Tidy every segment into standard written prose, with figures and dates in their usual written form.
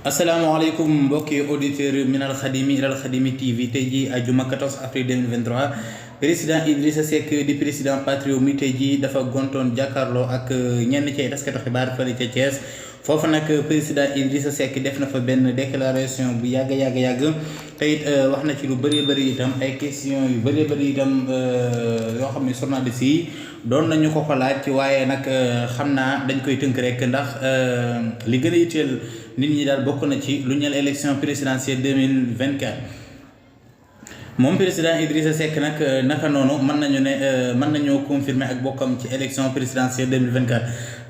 asalaamaaleykum mbokki auditeur minal xadimi ilal xadimi TV tey jii ajuma 14 avril 2023 président Idrissa Seck di président Patriote mi tey jii dafa gontoon jàkkaarloo ak ñenn ci taskatu xibaar fële ca Thiès foofu nag président Idrissa Seck def na fa benn déclaration bu yàgg te it wax na ci lu bëri itam ay question yu bëri itam yoo xam ne journaliste yi doon nañu ko laaj waaye nag xam naa dañ koy tënk rek ndax li gën a yitteel nit ñi daal bokk na ci lu ñeel élection présidentielle 2024 moom président Idrissa Seck nag naka noonu mën nañoo confirmer ak bokkam ci élection présidentielle 2024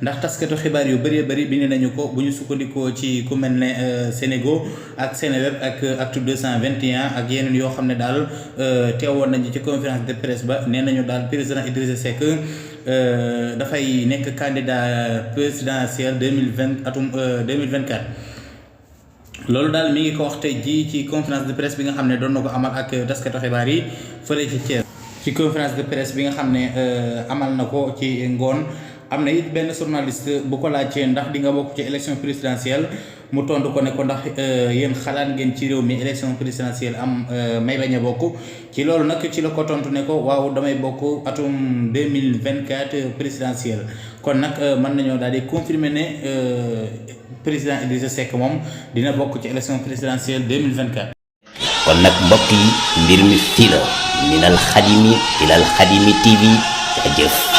ndax taskatu xibaar yu bëri bind nañu ko bu ñu sukkandikoo ci ku mel ne Sénégo ak Seneweb ak Actu 221 ak yeneen yoo xam ne daal teewoon nañu ci conférence de presse ba nee nañu daal président Idrissa Seck dafay nekk candidat présidentiel 2024 loolu daal mi ngi ko wax tey jii ci conférence de presse bi nga xam ne doon na ko amal ak taskatu xibaar yi fële ci Thiès. ci conférence de presse bi nga xam ne amal na ko ci ngoon am na it benn journaliste bu ko laajtee ndax di nga bokk ci élection présidentielle mu tontu ko ne ko ndax yéen xalaat ngeen ci réew mi élection présidentielle am may bañ a bokk ci loolu nag ci la ko tontu ne ko waaw damay bokk atum 2024 présidentielle kon nag mën nañoo daal di confirmer ne président Idrissa Seck moom dina bokk ci élection présidentielle 2024. kon nag mbokk yi mbir mi fii la minal xadimi ilal xadimi TV jërëjëf.